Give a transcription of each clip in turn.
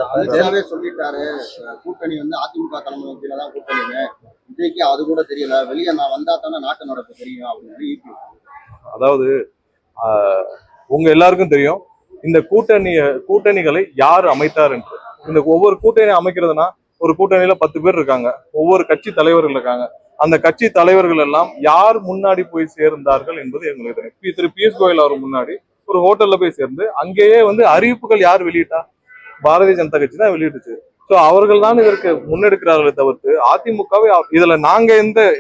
அமித்ஷாவே சொல்லிட்டாரு, கூட்டணி வந்து அதிமுக தலைமை கீழே தான் கூட்டணின்னு. விஜய்க்கு அது கூட தெரியல, வெளியே நான் வந்தா தானே நாட்டு நடப்பு தெரியும் அப்படின்னு. அதாவது உங்க எல்லாருக்கும் தெரியும் இந்த கூட்டணிகளை யார் அமைத்தார் என்று. இந்த ஒவ்வொரு கூட்டணி அமைக்கிறதுனா ஒரு கூட்டணியில 10 பேர் இருக்காங்க, ஒவ்வொரு கட்சி தலைவர்கள் இருக்காங்க. அந்த கட்சி தலைவர்கள் எல்லாம் யார் முன்னாடி போய் சேர்ந்தார்கள் என்பது எங்களுக்கு தெரியும். திரு பியூஷ் கோயல் அவர் முன்னாடி ஒரு ஹோட்டல்ல போய் சேர்ந்து அங்கேயே அறிவிப்புகள் யார் வெளியிட்டா? பாரதிய ஜனதா கட்சி தான் வெளியிட்டுச்சு. சோ அவர்கள் தான் இதற்கு முன்னெடுக்கிறார்களே தவிர்த்து அதிமுகவை இதுல நாங்க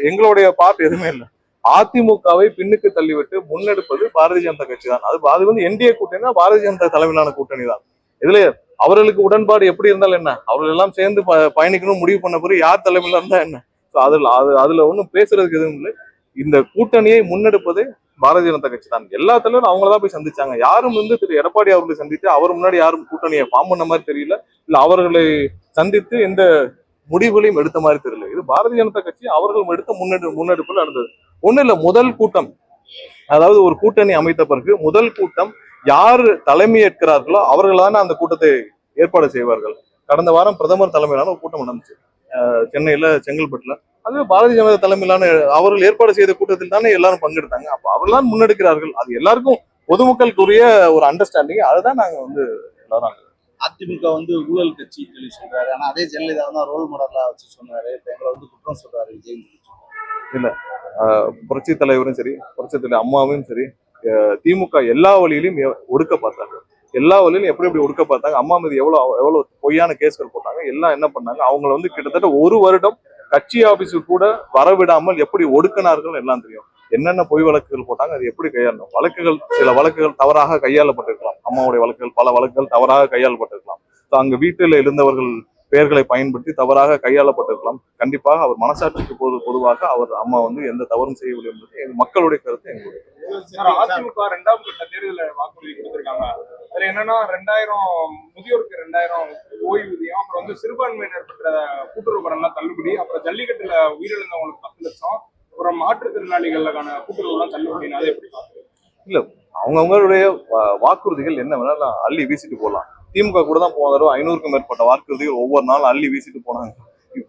எங்களுடைய பார்ட் எதுவுமே இல்லை. அதிமுகவை பின்னுக்கு தள்ளிவிட்டு முன்னெடுப்பது பாரதிய ஜனதா கட்சி தான். அது என்டிஏ கூட்டணி தான், பாரதிய ஜனதா தலைமையிலான கூட்டணி தான். இதுல அவர்களுக்கு உடன்பாடு எப்படி இருந்தாலும் என்ன, அவர்கள் எல்லாம் சேர்ந்து பயணிக்கணும் முடிவு பண்ண பிறகு யார் தலைமையில இருந்தா என்ன? அதுல ஒண்ணும் பேசுறதுக்கு எதுவும் இல்லை. இந்த கூட்டணியை முன்னெடுப்பது பாரதிய ஜனதா கட்சி தான். எல்லா தலைவரும் அவங்களதான் போய் சந்திச்சாங்க. யாரும் திரு எடப்பாடி அவர்களை சந்தித்து அவர் முன்னாடி யாரும் கூட்டணியை ஃபார்ம் பண்ண மாதிரி தெரியல, இல்ல அவர்களை சந்தித்து எந்த முடிவுகளையும் எடுத்த மாதிரி தெரியல. இது பாரதிய ஜனதா கட்சி அவர்கள் எடுத்த முன்னெடுப்புல நடந்தது. ஒண்ணு இல்ல, முதல் கூட்டம், அதாவது ஒரு கூட்டணி அமைத்த பிறகு முதல் கூட்டம் யார் தலைமை ஏற்கிறார்களோ அவர்கள் தானே அந்த கூட்டத்தை ஏற்பாடு செய்வார்கள். கடந்த வாரம் பிரதமர் தலைமையிலான ஒரு கூட்டம் நடந்துச்சு சென்னையில, செங்கல்பட்டுல. அது பாரதிய ஜனதா தலைமையிலான அவர்கள் ஏற்பாடு செய்த கூட்டத்தில் தானே எல்லாரும் பங்கெடுத்தாங்க. அப்ப அவர்கள் தான் முன்னெடுக்கிறார்கள். அது எல்லாருக்கும் பொதுமக்களுக்குரிய ஒரு அண்டர்ஸ்டாண்டிங். அதுதான் நாங்க எல்லாரும். அதிமுக ஊழல் கட்சி சொல்லி சொல்றாரு, ஆனா அதே ஜெயலலிதா தான் ரோல் மாடலா வச்சு சொன்னாரு. எங்களை குற்றம் சொல்றாரு விஜய். இல்ல, புரட்சி தலைவரும் சரி, புரட்சி தலைவர் அம்மாவும் சரி, திமுக எல்லா வழியிலும் ஒடுக்க பார்த்தாங்க. எல்லா வழியிலும் எப்படி ஒடுக்க பார்த்தாங்க. அம்மா மீது எவ்வளவு பொய்யான கேஸ்கள் போட்டாங்க. எல்லாம் என்ன பண்ணாங்க, அவங்களை கிட்டத்தட்ட 1 வருடம் கட்சி ஆபீஸுக்கு கூட வரவிடாமல் எப்படி ஒடுக்கினார்கள் எல்லாம் தெரியும். என்னென்ன பொய் வழக்குகள் போட்டாங்க, அது எப்படி கையாளணும். சில வழக்குகள் தவறாக கையாளப்பட்டிருக்கலாம். அம்மாவுடைய வழக்குகள், பல வழக்குகள் தவறாக கையாளப்பட்டிருக்கலாம். அங்க வீட்டில் இருந்தவர்கள் பெயர்களை பயன்படுத்தி தவறாக கையாளப்பட்டிருக்கலாம். கண்டிப்பாக அவர் மனசாட்சிக்கு பொதுவாக அவர் அம்மா எந்த தவறும் செய்யவில்லை என்பது மக்களுடைய கருத்து. எங்களுடைய அதிமுக 2ஆம் கட்ட தேர்தலில் வாக்குறுதி கொடுத்திருக்காங்க. அதுல என்னன்னா 2000 முதியோருக்கு 2000 ஓய்வூதியம், அப்புறம் சிறுபான்மையினர் பெற்ற கூட்டுறவு கடன் எல்லாம் தள்ளுபடி, அப்புறம் ஜல்லிக்கட்டுல உயிரிழந்தவங்களுக்கு 10 லட்சம், அப்புறம் மாற்றுத்திறனாளிகளுக்கான கூட்டுறவு எல்லாம் தள்ளுபடி. அதை எப்படி பாக்குறீங்க? இல்ல, அவங்களுடைய வாக்குறுதிகள் என்ன வேணாலும் அள்ளி வீசிட்டு போகலாம். திமுக கூட தான் போன தடவை 500க்கும் மேற்பட்ட வாக்குறுதிகள் ஒவ்வொரு நாளும் அள்ளி வீசிட்டு போனாங்க.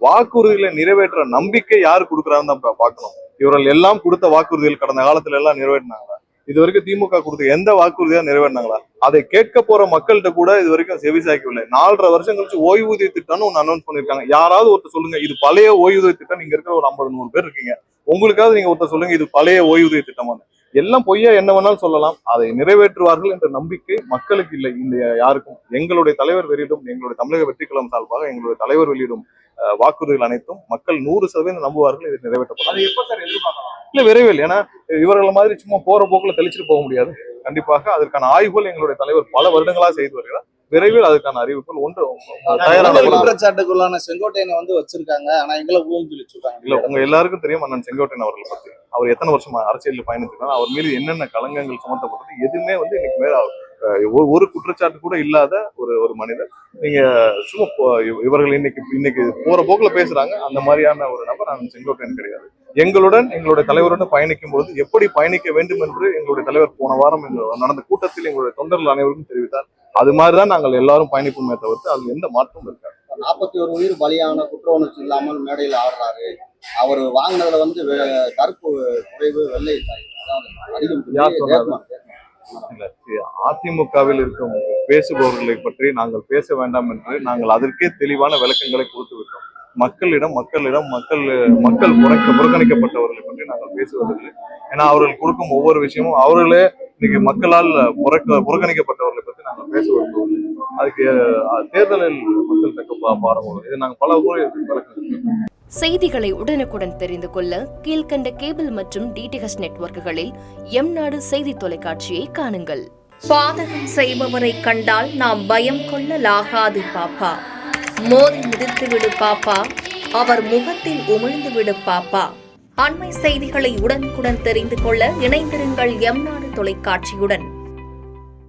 வாக்குறுதிகளை நிறைவேற்ற நம்பிக்கை யாரு கொடுக்குறான்னு தான் பார்க்கணும். இவர்கள் எல்லாம் கொடுத்த வாக்குறுதிகள் கடந்த காலத்துல எல்லாம் நிறைவேற்றினாங்களா? இது வரைக்கும் திமுக கொடுத்த எந்த வாக்குறுதியா நிறைவேறினாங்களா? அதை கேட்க போற மக்கள்கிட்ட கூட இது வரைக்கும் செவிசாய்க்கவில்லை. 4.5 வருஷம் கழிச்சு ஓய்வூதிய திட்டம்னு ஒன்னு அனௌன்ஸ் பண்ணிருக்காங்க. யாராவது ஒருத்தர் சொல்லுங்க, இது பழைய ஓய்வூதிய திட்டம். நீங்க இருக்கிற ஒரு 50-100 பேர் இருக்கீங்க, உங்களுக்காவது நீங்க ஒருத்தர் சொல்லுங்க இது பழைய ஓய்வூதிய திட்டமான. எல்லாம் பொய்யா என்ன வேணாலும் சொல்லலாம். அதை நிறைவேற்றுவார்கள் என்ற நம்பிக்கை மக்களுக்கு இல்லை. இந்த யாருக்கும். எங்களுடைய தலைவர் வெளியிடும், எங்களுடைய தமிழக வெற்றி கழகம் சார்பாக எங்களுடைய தலைவர் வெளியிடும் வாக்குறுதிகள் அனைத்தும் மக்கள் 100% நம்புவார்கள். இது நிறைவேற்றப்படும். இல்ல, விரைவில். ஏன்னா இவர்கள் மாதிரி சும்மா போற போக்குல தெளிச்சுட்டு போக முடியாது. கண்டிப்பாக அதற்கான ஆய்வுகள் எங்களுடைய தலைவர் பல வருடங்களா செய்து வருகிறார். விரைவில் அதுக்கான அறிவிப்புகள் குற்றச்சாட்டுக்குள்ளான செங்கோட்டையனை வச்சிருக்காங்க. ஆனா எங்களை ஊழல் சொல்லி சொல்றாங்க. இல்ல, உங்க எல்லாருக்கும் தெரியும் அண்ணன் செங்கோட்டையன் அவர்களை பத்தி. அவர் எத்தனை வருஷமா அரசியலில் பயணிச்சிருக்காங்க, அவர் மீது என்னென்ன களங்கங்கள் சுமத்தப்பட்டது எதுவுமே இன்னைக்கு மேல ஒரு குற்றச்சாட்டு கூட இல்லாத ஒரு மனிதர். நீங்க சும்மா இவர்கள் இன்னைக்கு போற போக்குல பேசுறாங்க. அந்த மாதிரியான ஒரு நபர் நான் செங்கோட்டையன் கிடையாது. எங்களுடைய தலைவருடன் பயணிக்கும் போது எப்படி பயணிக்க வேண்டும் என்று எங்களுடைய தலைவர் போன வாரம் நடந்த கூட்டத்தில் எங்களுடைய தொண்டர்கள் அனைவருக்கும் தெரிவித்தார். அது மாதிரிதான் நாங்கள் எல்லாரும் பயணிப்போமே தவிர்த்து அது எந்த மாற்றமும் இருக்காது. 41 உயிர் பலியான குற்ற உணர்ச்சி இல்லாமல் மேடையில் ஆடுறாரு. அவர் வாங்கினதுல கருப்பு குறைவு, வெள்ளை அதிகம். அதிமுகவில் இருக்கும் பேசுபவர்களை பற்றி நாங்கள் பேச வேண்டாம் என்று நாங்கள் அதற்கே தெளிவான விளக்கங்களை கொடுத்து விட்டோம். மக்கள் புறக்கணிக்கப்பட்டவர்களை பற்றி நாங்கள் பேசுவதில்லை. ஏன்னா அவர்கள் கொடுக்கும் ஒவ்வொரு விஷயமும் அவர்களே இன்னைக்கு மக்களால் புறக்கணிக்கப்பட்டவர்களை பற்றி நாங்கள் பேச விரும்பவில்லை. அதுக்கு தேர்தலில் மக்கள் தக்க பாருங்க. இது நாங்கள் பல முறை விளக்கம். செய்திகளை உடனுக்குடன் தெரிந்து கொள்ள கீழ்கண்ட கேபிள் மற்றும் டிடிஹெச் நெட்வொர்க்குகளில் எம்நாடு செய்தி தொலைக்காட்சியை காணுங்கள். பாதகம் செய்பவரை கண்டால் நாம் பயம் கொள்ளலாகாது பாப்பா. மோதி மிதித்து விடு பாப்பா, அவர் முகத்தில் உமிழ்ந்து விடு பாப்பா. அண்மை செய்திகளை உடனுக்குடன் தெரிந்து கொள்ள இணைந்திருங்கள் எம்நாடு தொலைக்காட்சியுடன்.